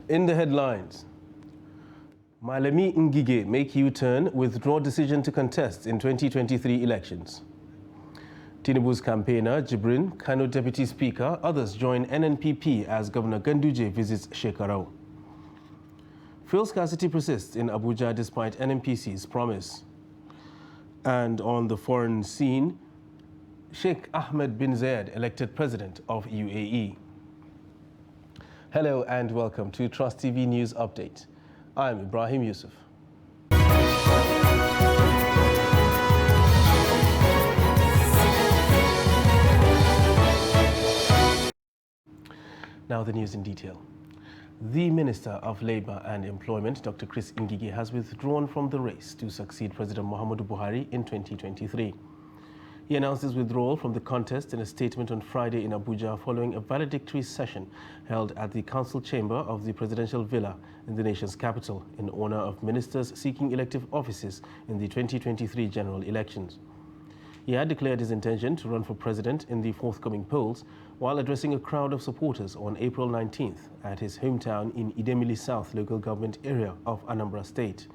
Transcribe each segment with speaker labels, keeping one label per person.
Speaker 1: In the headlines, Malemi Ngige make U-turn, withdraw decision to contest in 2023 elections. Tinubu's campaigner, Jibrin, Kano Deputy Speaker, others join NNPP as Governor Ganduje visits Shekarau. Fuel scarcity persists in Abuja despite NNPC's promise. And on the foreign scene, Sheikh Ahmed bin Zayed elected President of UAE. Hello and welcome to Trust TV News Update. I'm Ibrahim Yusuf. Now the news in detail. The Minister of Labour and Employment, Dr. Chris Ngige, has withdrawn from the race to succeed President Muhammadu Buhari in 2023. He announced his withdrawal from the contest in a statement on Friday in Abuja following a valedictory session held at the council chamber of the presidential villa in the nation's capital in honor of ministers seeking elective offices in the 2023 general elections. He had declared his intention to run for president in the forthcoming polls while addressing a crowd of supporters on April 19th at his hometown in Idemili South local government area of Anambra State.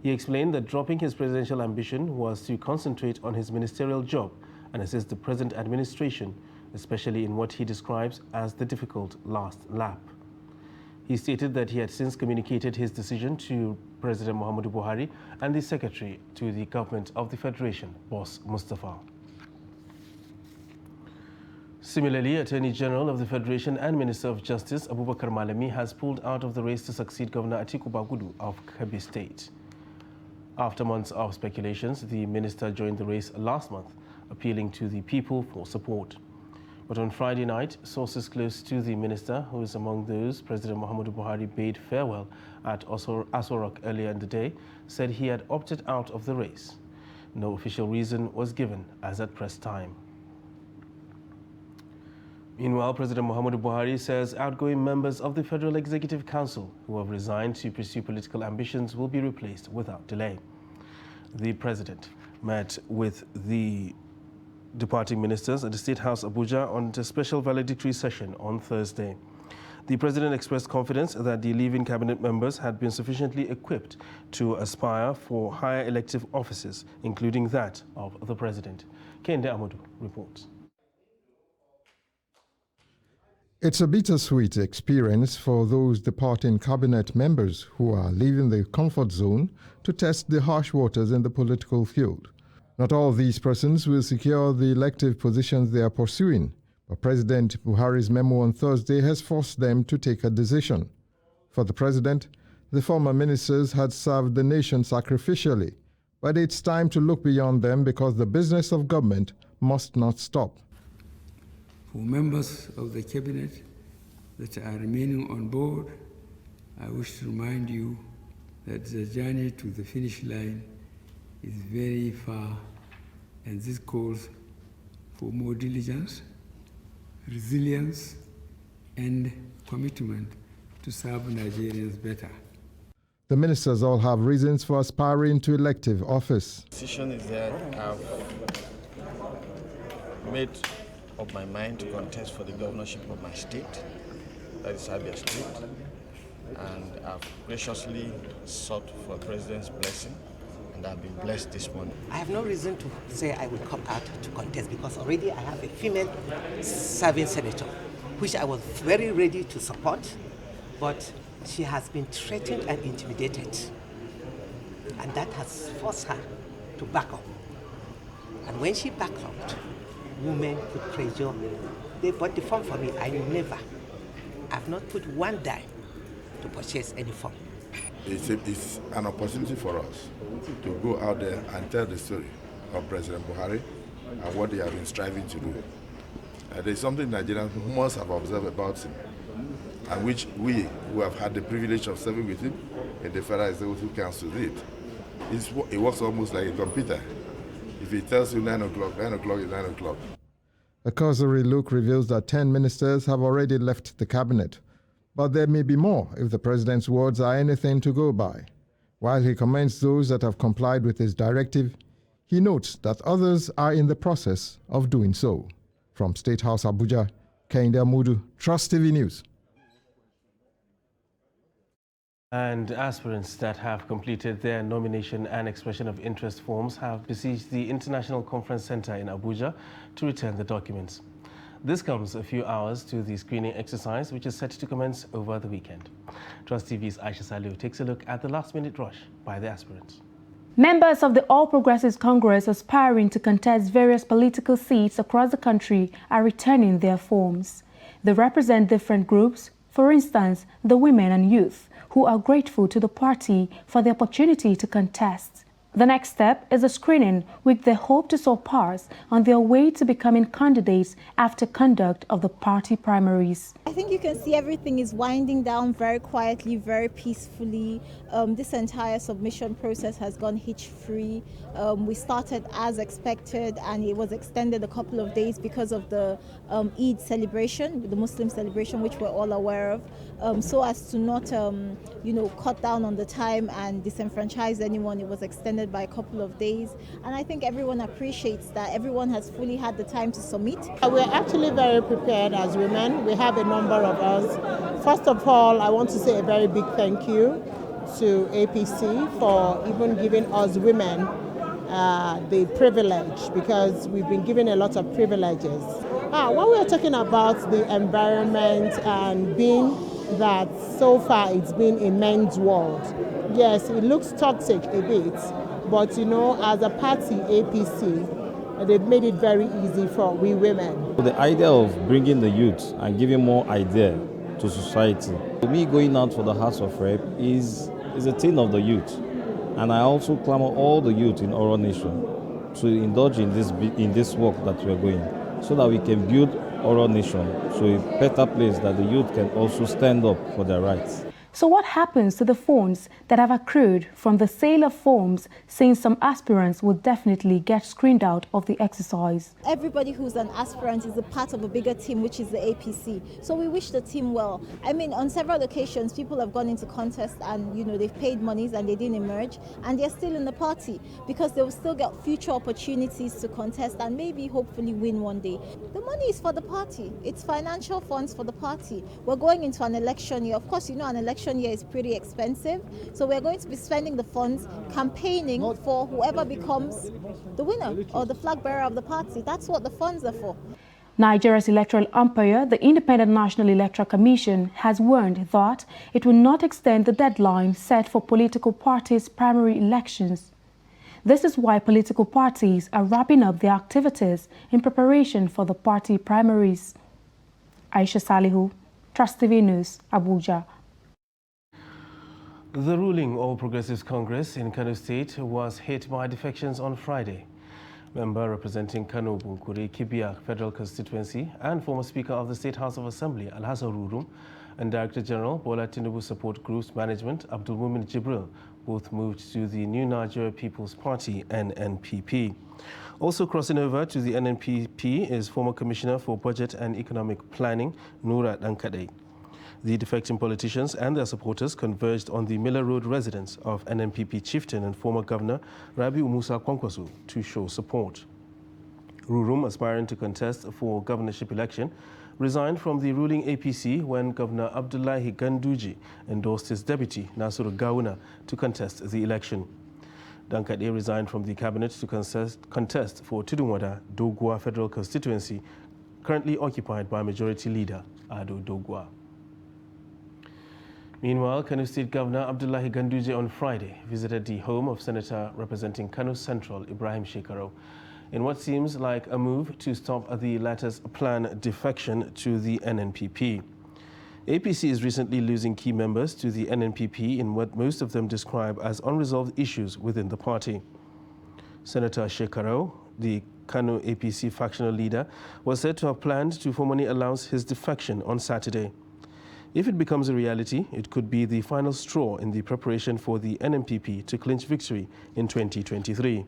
Speaker 1: He explained that dropping his presidential ambition was to concentrate on his ministerial job and assist the present administration, especially in what he describes as the difficult last lap. He stated that he had since communicated his decision to President Muhammadu Buhari and the Secretary to the Government of the Federation, Boss Mustafa. Similarly, Attorney General of the Federation and Minister of Justice, Abubakar Malami, has pulled out of the race to succeed Governor Atiku Bagudu of Kebbi State. After months of speculations, the minister joined the race last month, appealing to the people for support. But on Friday night, sources close to the minister, who is among those President Muhammadu Buhari bade farewell at Asorok earlier in the day, said he had opted out of the race. No official reason was given as at press time. Meanwhile, President Muhammadu Buhari says outgoing members of the Federal Executive Council who have resigned to pursue political ambitions will be replaced without delay. The president met with the departing ministers at the State House Abuja on a special valedictory session on Thursday. The president expressed confidence that the leaving cabinet members had been sufficiently equipped to aspire for higher elective offices, including that of the president. Kende Amadou reports.
Speaker 2: It's a bittersweet experience for those departing cabinet members who are leaving the comfort zone to test the harsh waters in the political field. Not all these persons will secure the elective positions they are pursuing, but President Buhari's memo on Thursday has forced them to take a decision. For the president, the former ministers had served the nation sacrificially, but it's time to look beyond them because the business of government must not stop.
Speaker 3: For members of the cabinet that are remaining on board, I wish to remind you that the journey to the finish line is very far, and this calls for more diligence, resilience, and commitment to serve Nigerians better.
Speaker 2: The ministers all have reasons for aspiring to elective office.
Speaker 4: The decision is that I've made up my mind to contest for the governorship of my state, that is Abia State, and I've graciously sought for a president's blessing, and I've been blessed this morning.
Speaker 5: I have no reason to say I will come out to contest because already I have a female serving senator, which I was very ready to support, but she has been threatened and intimidated, and that has forced her to back up. And when she backed up, women put pressure. They bought the form for me. I've not put one dime to purchase any form.
Speaker 6: It's an opportunity for us to go out there and tell the story of President Buhari and what they have been striving to do. There's something Nigerians must have observed about him, and which we, who have had the privilege of serving with him in the Federal Executive Council, did. It works almost like a computer. If he tells you 9 o'clock, 9 o'clock is 9 o'clock.
Speaker 2: A cursory look reveals that 10 ministers have already left the cabinet. But there may be more if the president's words are anything to go by. While he commends those that have complied with his directive, he notes that others are in the process of doing so. From State House Abuja, Kende Amadou, Trust TV News.
Speaker 1: And aspirants that have completed their nomination and expression of interest forms have besieged the International Conference Center in Abuja to return the documents. This comes a few hours to the screening exercise, which is set to commence over the weekend. Trust TV's Asiwaju takes a look at the last-minute rush by the aspirants.
Speaker 7: Members of the All Progressives Congress aspiring to contest various political seats across the country are returning their forms. They represent different groups, for instance, the women and youth, who are grateful to the party for the opportunity to contest. The next step is a screening, which they hope to surpass on their way to becoming candidates after conduct of the party primaries.
Speaker 8: I think you can see everything is winding down very quietly, very peacefully. This entire submission process has gone hitch-free. We started as expected, and it was extended a couple of days because of the Eid celebration, the Muslim celebration, which we're all aware of. So as to not, cut down on the time and disenfranchise anyone, it was extended by a couple of days. And I think everyone appreciates that everyone has fully had the time to submit.
Speaker 9: We're actually very prepared as women. We have a number of us. First of all, I want to say a very big thank you to APC for even giving us women the privilege, because we've been given a lot of privileges. When we're talking about the environment and being that so far it's been a men's world, yes, it looks toxic a bit, but as a party, APC, they've made it very easy for we women.
Speaker 10: The idea of bringing the youth and giving more idea to society. Me going out for the House of Rep is a thing of the youth. And I also clamor all the youth in Oro Nation to indulge in this work that we're going, so that we can build Oro Nation to a better place that the youth can also stand up for their rights.
Speaker 7: So what happens to the funds that have accrued from the sale of forms, since some aspirants will definitely get screened out of the exercise?
Speaker 8: Everybody who's an aspirant is a part of a bigger team, which is the APC. So we wish the team well. I mean, on several occasions, people have gone into contests and, they've paid monies and they didn't emerge, and they're still in the party because they will still get future opportunities to contest and maybe hopefully win one day. The money is for the party. It's financial funds for the party. We're going into an election year. Of course, an election year is pretty expensive, so we're going to be spending the funds campaigning for whoever becomes the winner or the flag bearer of the party. That's what the funds are for.
Speaker 7: Nigeria's electoral umpire, the Independent National Electoral Commission, has warned that it will not extend the deadline set for political parties' primary elections. This is why political parties are wrapping up their activities in preparation for the party primaries. Asiwaju, Trust TV News, Abuja.
Speaker 1: The ruling All Progressives Congress in Kano State was hit by defections on Friday. Member representing Kano Kibia Federal Constituency and former Speaker of the State House of Assembly Alhassan Rurum and Director General Bola Tinubu Support Group's management Abdul Mumin Jibril both moved to the New Nigeria People's Party NNPP. Also crossing over to the NNPP is former Commissioner for Budget and Economic Planning Nurat Ankade. The defecting politicians and their supporters converged on the Miller Road residence of NNPP chieftain and former governor Rabiu Musa Kwankwaso to show support. Rurum, aspiring to contest for governorship election, resigned from the ruling APC when Governor Abdullahi Ganduje endorsed his deputy Nasiru Gawuna to contest the election. Dankade resigned from the cabinet to contest for Tudunwada Dogwa Federal Constituency, currently occupied by Majority Leader Ado Dogwa. Meanwhile, Kano State Governor Abdullahi Ganduje on Friday visited the home of Senator representing Kano Central Ibrahim Shekaro in what seems like a move to stop the latter's planned defection to the NNPP. APC is recently losing key members to the NNPP in what most of them describe as unresolved issues within the party. Senator Shekaro, the Kano APC factional leader, was said to have planned to formally announce his defection on Saturday. If it becomes a reality, it could be the final straw in the preparation for the NNPP to clinch victory in 2023.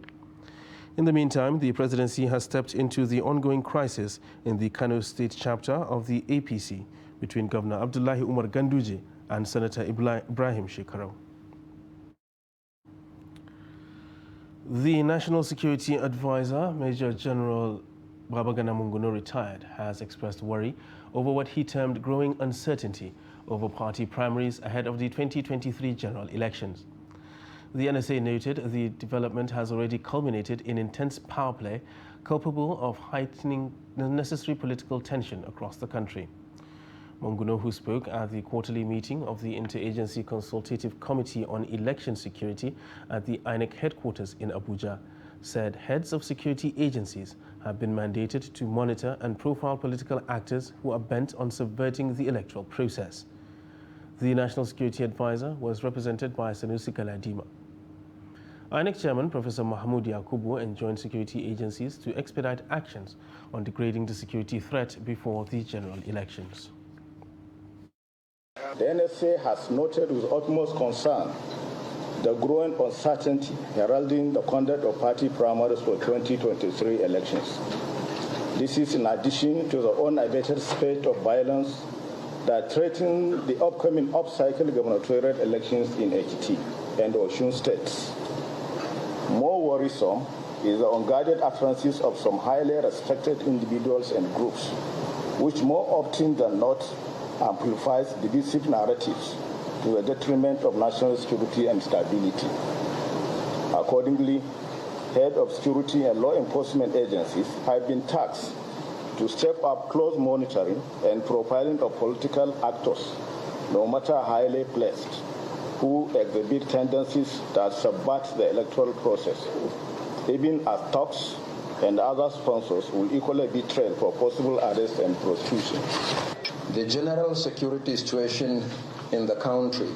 Speaker 1: In the meantime, the presidency has stepped into the ongoing crisis in the Kano State chapter of the APC between Governor Abdullahi Umar Ganduje and Senator Ibrahim Shekaro. The National Security Advisor, Major General Babagana Munguno, retired, has expressed worry over what he termed growing uncertainty over party primaries ahead of the 2023 general elections. The NSA noted the development has already culminated in intense power play capable of heightening the necessary political tension across the country. Munguno, who spoke at the quarterly meeting of the Interagency Consultative Committee on Election Security at the INEC headquarters in Abuja, said heads of security agencies have been mandated to monitor and profile political actors who are bent on subverting the electoral process. The National Security Advisor was represented by Sanusi Galadima. INEC Chairman Professor Mahmoud Yakubu enjoined security agencies to expedite actions on degrading the security threat before the general elections.
Speaker 11: The NSA has noted with utmost concern the growing uncertainty heralding the conduct of party primaries for 2023 elections. This is in addition to the unabated spate of violence that threaten the upcoming up-cycle gubernatorial elections in Ekiti and Osun states. More worrisome is the unguarded utterances of some highly respected individuals and groups, which more often than not amplifies divisive narratives to the detriment of national security and stability. Accordingly, heads of security and law enforcement agencies have been tasked to step up close monitoring and profiling of political actors, no matter how highly placed, who exhibit tendencies that subvert the electoral process, even as talks and other sponsors will equally be trailed for possible arrest and prosecution.
Speaker 12: The general security situation in the country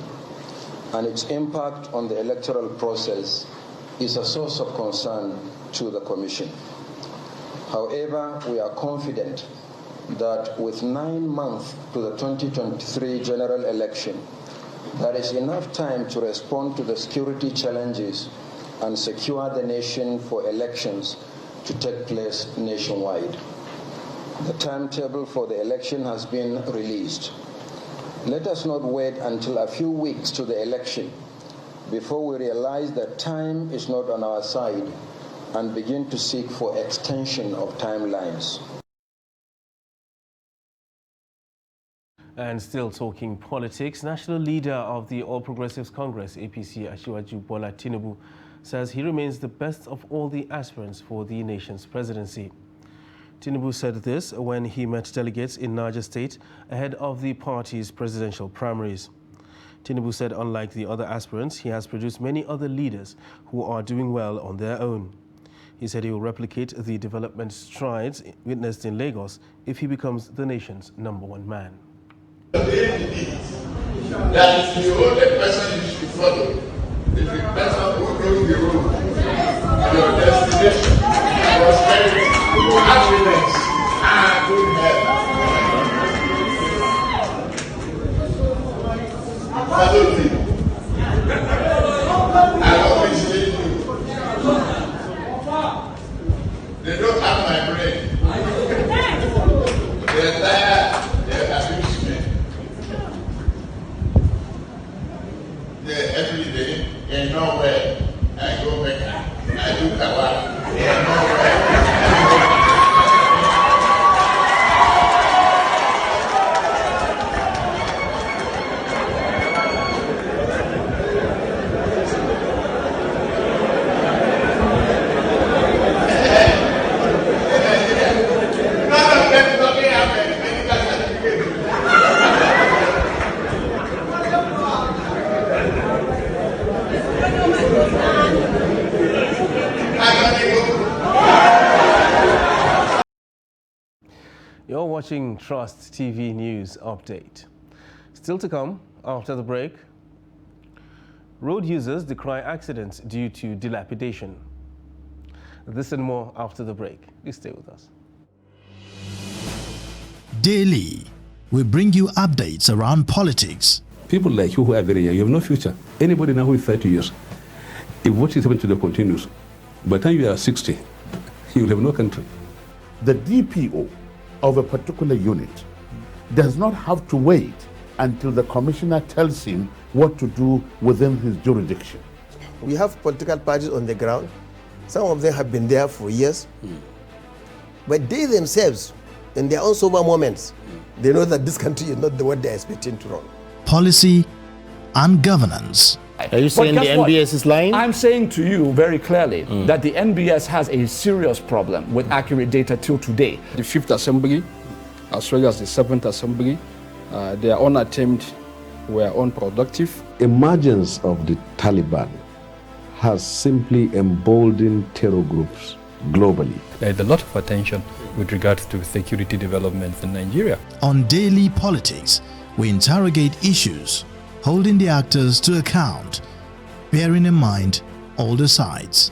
Speaker 12: and its impact on the electoral process is a source of concern to the Commission. However, we are confident that with 9 months to the 2023 general election, there is enough time to respond to the security challenges and secure the nation for elections to take place nationwide. The timetable for the election has been released. Let us not wait until a few weeks to the election before we realize that time is not on our side and begin to seek for extension of timelines.
Speaker 1: And still talking politics, national leader of the All Progressives Congress, APC, Asiwaju Bola Tinubu, says he remains the best of all the aspirants for the nation's presidency. Tinubu said this when he met delegates in Niger State ahead of the party's presidential primaries. Tinubu said unlike the other aspirants, he has produced many other leaders who are doing well on their own. He said he will replicate the development strides witnessed in Lagos if he becomes the nation's #1 man.
Speaker 13: That is the only person you should follow. Is the person who knows the road, your destination, prosperity, happiness, and good health. Follow me. I always say you. They don't have my brain. They're tired. They're abused me. Every day, in nowhere, I go back, I do kawa, in nowhere.
Speaker 1: You're watching Trust TV News Update. Still to come after the break, road users decry accidents due to dilapidation. This and more after the break. Please stay with us.
Speaker 14: Daily, we bring you updates around politics.
Speaker 15: People like you who are very young, you have no future. Anybody now who is 30 years, if what is happening to them continues, by the time you are 60, you will have no country.
Speaker 16: The DPO of a particular unit does not have to wait until the commissioner tells him what to do within his jurisdiction.
Speaker 17: We have political parties on the ground. Some of them have been there for years. But they themselves, in their own sober moments, they know that this country is not the what they're expecting to run.
Speaker 14: Policy and governance.
Speaker 18: Are you saying the NBS is lying?
Speaker 19: I'm saying to you very clearly that the NBS has a serious problem with accurate data till today.
Speaker 20: The 5th Assembly, as well as the 7th Assembly, their own attempt were unproductive.
Speaker 15: Emergence of the Taliban has simply emboldened terror groups globally.
Speaker 21: There is a lot of attention with regards to security developments in Nigeria.
Speaker 14: On daily politics, we interrogate issues, holding the actors to account, bearing in mind all the sides.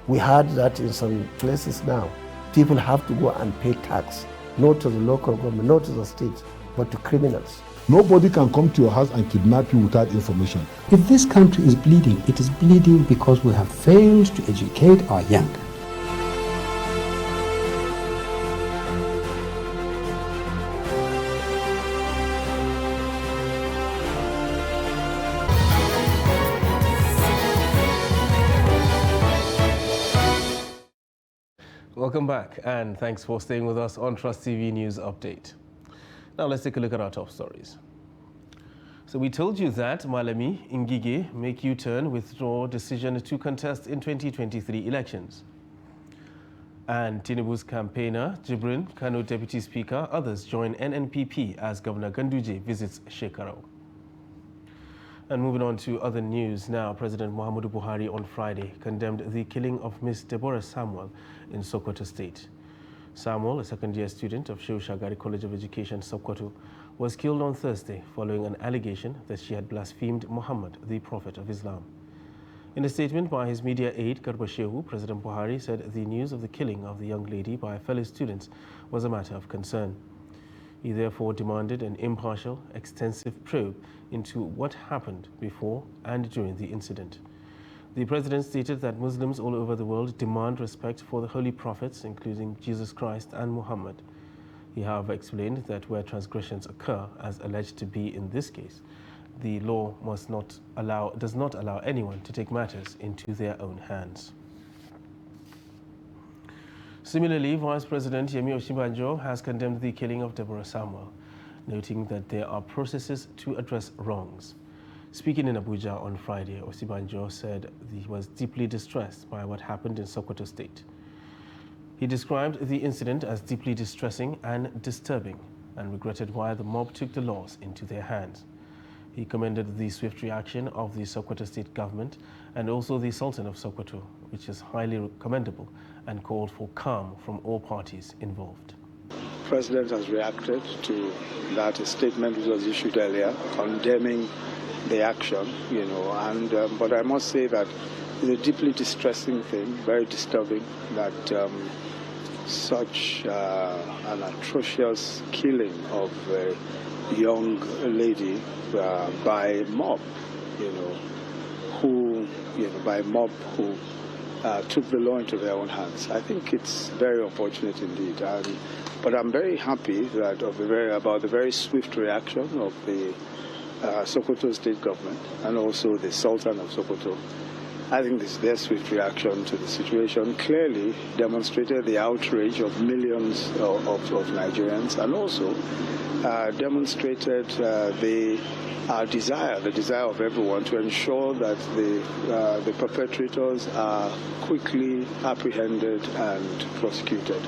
Speaker 17: We heard that in some places now, people have to go and pay tax, not to the local government, not to the state, but to criminals.
Speaker 22: Nobody can come to your house and kidnap you without information.
Speaker 23: If this country is bleeding, it is bleeding because we have failed to educate our young.
Speaker 1: Welcome back, and thanks for staying with us on Trust TV News Update. Now let's take a look at our top stories. So we told you that Malami Ngige make U-turn withdraw decision to contest in 2023 elections. And Tinubu's campaigner, Jibrin, Kano Deputy Speaker, others join NNPP as Governor Ganduje visits Shekarau. And moving on to other news now, President Muhammadu Buhari on Friday condemned the killing of Miss Deborah Samuel in Sokoto State. Samuel, a second-year student of Shehu Shagari College of Education, Sokoto, was killed on Thursday following an allegation that she had blasphemed Muhammad, the Prophet of Islam. In a statement by his media aide, Garba Shehu, President Buhari said the news of the killing of the young lady by fellow students was a matter of concern. He therefore demanded an impartial, extensive probe into what happened before and during the incident. The president stated that Muslims all over the world demand respect for the holy prophets, including Jesus Christ and Muhammad. He, however, explained that where transgressions occur, as alleged to be in this case, the law does not allow anyone to take matters into their own hands. Similarly, Vice President Yemi Osinbajo has condemned the killing of Deborah Samuel, noting that there are processes to address wrongs. Speaking in Abuja on Friday, Osinbajo said he was deeply distressed by what happened in Sokoto State. He described the incident as deeply distressing and disturbing and regretted why the mob took the laws into their hands. He commended the swift reaction of the Sokoto State government and also the Sultan of Sokoto, which is highly commendable, and called for calm from all parties involved.
Speaker 24: The President has reacted to that statement which was issued earlier, condemning the action, but I must say that it's a deeply distressing thing, very disturbing that such an atrocious killing of a young lady by a mob, who took the law into their own hands. I think it's very unfortunate indeed. But I'm very happy that about the very swift reaction of the Sokoto State government and also the Sultan of Sokoto. I think their swift reaction to the situation clearly demonstrated the outrage of millions of Nigerians, and also demonstrated the desire of everyone to ensure that the perpetrators are quickly apprehended and prosecuted.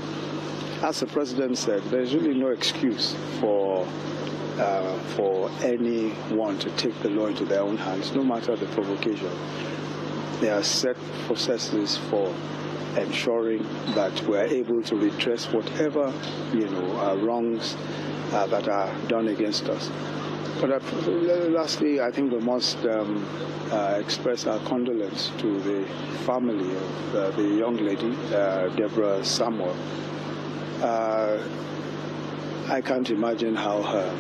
Speaker 24: As the President said, there's really no excuse for anyone to take the law into their own hands, no matter the provocation. There are set processes for ensuring that we're able to redress whatever wrongs that are done against us. But lastly, I think we must express our condolence to the family of the young lady, Deborah Samuel. I can't imagine how her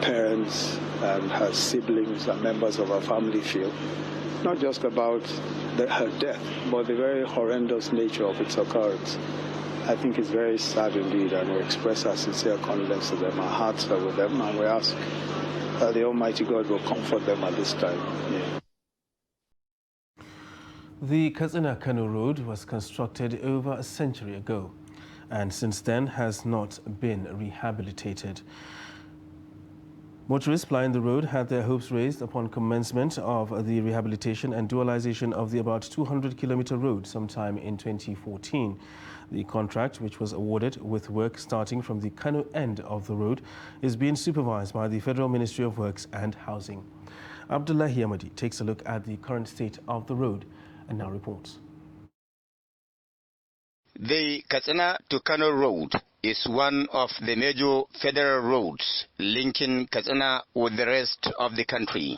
Speaker 24: parents and her siblings and members of her family feel, not just about her death, but the very horrendous nature of its occurrence. I think it's very sad indeed, and we express our sincere condolence to them. Our hearts are with them, and we ask that the Almighty God will comfort them at this time. Yeah.
Speaker 1: The Katsina-Kano Road was constructed over a century ago, and since then has not been rehabilitated. Motorists plying the road had their hopes raised upon commencement of the rehabilitation and dualization of the about 200-kilometer road sometime in 2014. The contract, which was awarded with work starting from the Kano end of the road, is being supervised by the Federal Ministry of Works and Housing. Abdullahi Amadi takes a look at the current state of the road and now reports.
Speaker 3: The Katsina to Kano Road is one of the major federal roads linking Katsina with the rest of the country.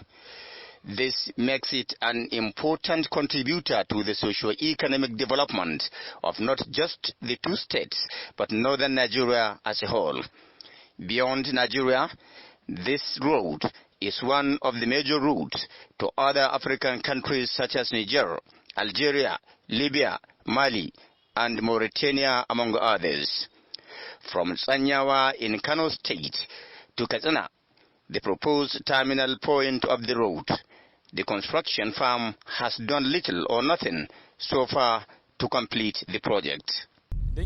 Speaker 3: This makes it an important contributor to the socio-economic development of not just the two states, but northern Nigeria as a whole. Beyond Nigeria, this road is one of the major routes to other African countries such as Niger, Algeria, Libya, Mali, and Mauritania, among others. From Tsanyawa in Kano State to Katsina, the proposed terminal point of the road, the construction firm has done little or nothing so far to complete the project. The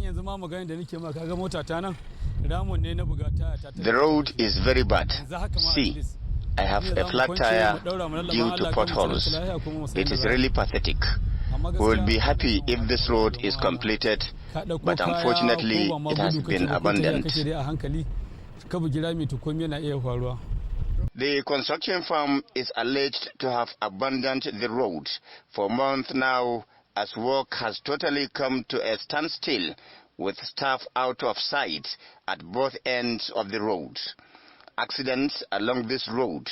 Speaker 3: road is very bad. See, I have a flat tire due to potholes. It is really pathetic. We will be happy if this road is completed, but unfortunately it has been abandoned. The construction firm is alleged to have abandoned the road for months now, as work has totally come to a standstill with staff out of sight at both ends of the road. Accidents along this road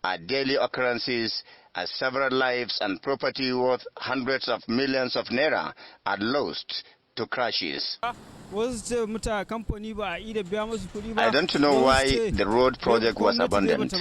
Speaker 3: are daily occurrences, as several lives and property worth hundreds of millions of naira are lost to crashes. I don't know why the road project was abandoned.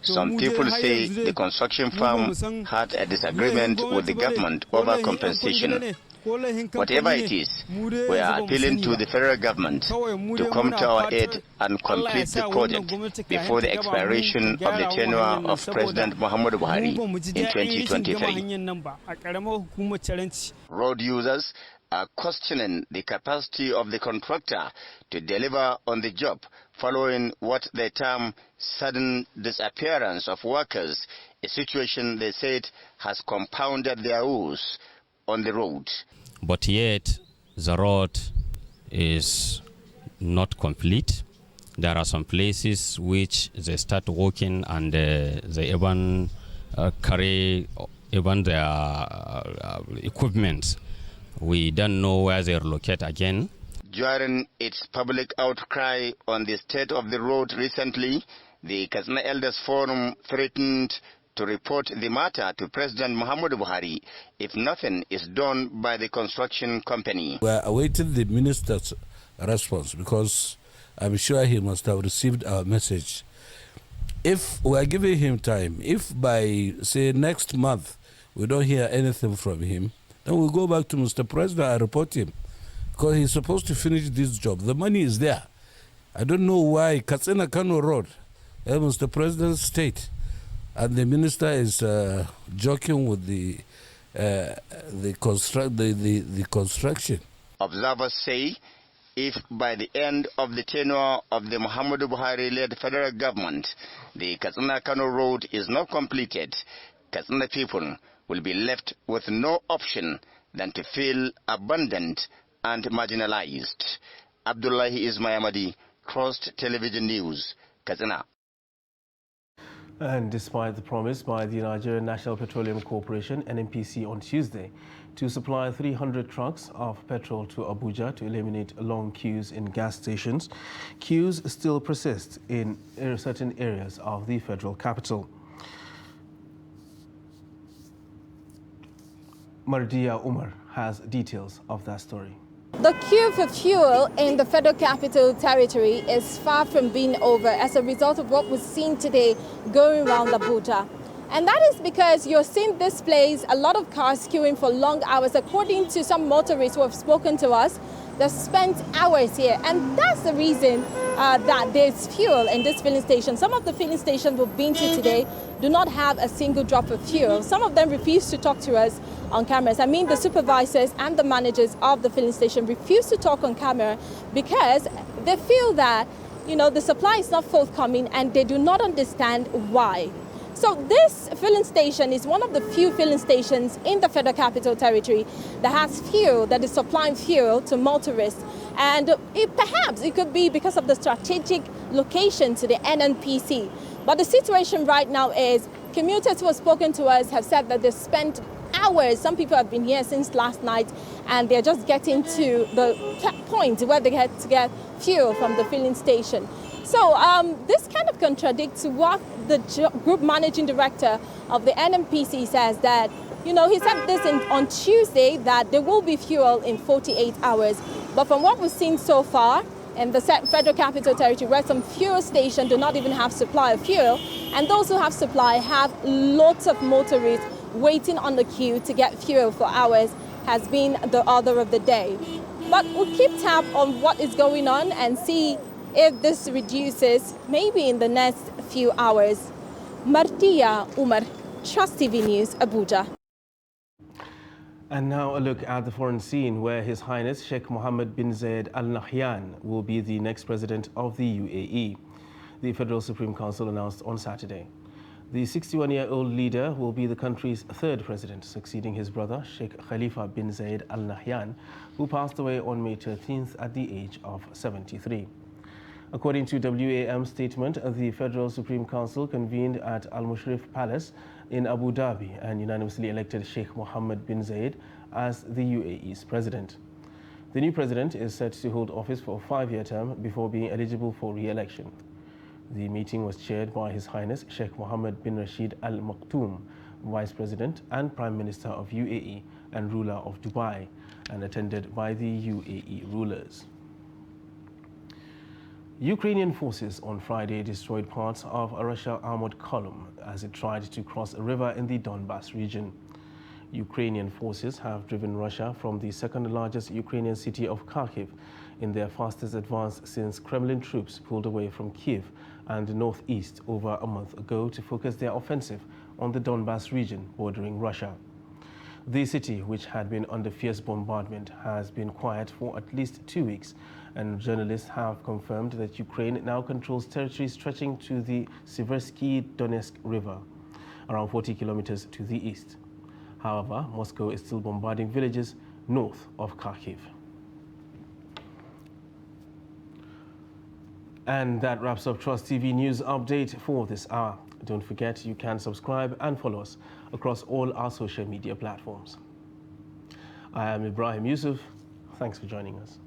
Speaker 3: Some people say the construction firm had a disagreement with the government over compensation. Whatever it is, we are appealing to the federal government to come to our aid and complete the project before the expiration of the tenure of President Muhammadu Buhari in 2023. Road users are questioning the capacity of the contractor to deliver on the job following what they term sudden disappearance of workers, a situation they said has compounded their woes on the road.
Speaker 4: But yet the road is not complete. There are some places which they start working and they even carry even their equipment. We don't know where they are located again.
Speaker 3: During its public outcry on the state of the road recently, the Katsina Elders Forum threatened to report the matter to President Muhammadu Buhari if nothing is done by the construction company.
Speaker 15: We are awaiting the minister's response because I'm sure he must have received our message. If we are giving him time, if by, say, next month we don't hear anything from him, then we'll go back to Mr. President and report him, because he's supposed to finish this job. The money is there. I don't know why Katsina Kano Road, Mr. President's state, and the minister is joking with the construction.
Speaker 3: Observers say if by the end of the tenure of the Muhammadu Buhari-led federal government, the Katsina Kano Road is not completed, Katsina people will be left with no option than to feel abandoned and marginalized. Abdullahi Ismail, Crossed Television News, Katsina.
Speaker 1: And despite the promise by the Nigerian National Petroleum Corporation, NNPC, on Tuesday to supply 300 trucks of petrol to Abuja to eliminate long queues in gas stations, queues still persist in certain areas of the federal capital. Mardia Umar has details of that story.
Speaker 5: The queue for fuel in the Federal Capital Territory is far from being over as a result of what was seen today going around Abuja. And that is because you're seeing displays, a lot of cars queuing for long hours. According to some motorists who have spoken to us, they've spent hours here. And that's the reason that there's fuel in this filling station. Some of the filling stations we've been to today do not have a single drop of fuel. Some of them refuse to talk to us on cameras. I mean, the supervisors and the managers of the filling station refuse to talk on camera because they feel that, you know, the supply is not forthcoming and they do not understand why. So this filling station is one of the few filling stations in the Federal Capital Territory that has fuel, that is supplying fuel to motorists. And perhaps it could be because of the strategic location to the NNPC. But the situation right now is commuters who have spoken to us have said that they spent hours. Some people have been here since last night and they're just getting to the point where they get to get fuel from the filling station. So this kind of contradicts what the group managing director of the NNPC says, that, you know, he said this on Tuesday that there will be fuel in 48 hours. But from what we've seen so far in the Federal Capital Territory, where some fuel stations do not even have supply of fuel, and those who have supply have lots of motorists waiting on the queue to get fuel for hours, has been the order of the day. But we'll keep tab on what is going on and see if this reduces maybe in the next few hours. Martia Umar, Trust TV News, Abuja.
Speaker 1: And now a look at the foreign scene, where His Highness Sheikh Mohammed bin Zayed Al Nahyan will be the next president of the UAE. The Federal Supreme Council announced on Saturday. The 61-year-old leader will be the country's third president, succeeding his brother Sheikh Khalifa bin Zayed Al Nahyan, who passed away on May 13th at the age of 73. According to WAM statement, the Federal Supreme Council convened at Al Mushrif Palace in Abu Dhabi and unanimously elected Sheikh Mohammed bin Zayed as the UAE's president. The new president is set to hold office for a 5-year term before being eligible for re-election. The meeting was chaired by His Highness Sheikh Mohammed bin Rashid Al Maktoum, Vice President and Prime Minister of UAE and ruler of Dubai, and attended by the UAE rulers. Ukrainian forces on Friday destroyed parts of a Russian armored column as it tried to cross a river in the Donbas region. Ukrainian forces have driven Russia from the second-largest Ukrainian city of Kharkiv in their fastest advance since Kremlin troops pulled away from Kiev and the northeast over a month ago to focus their offensive on the Donbas region bordering Russia. The city, which had been under fierce bombardment, has been quiet for at least 2 weeks, and journalists have confirmed that Ukraine now controls territory stretching to the Siversky Donetsk River, around 40 kilometers to the east. However, Moscow is still bombarding villages north of Kharkiv. And that wraps up Trust TV News Update for this hour. Don't forget, you can subscribe and follow us across all our social media platforms. I am Ibrahim Yusuf. Thanks for joining us.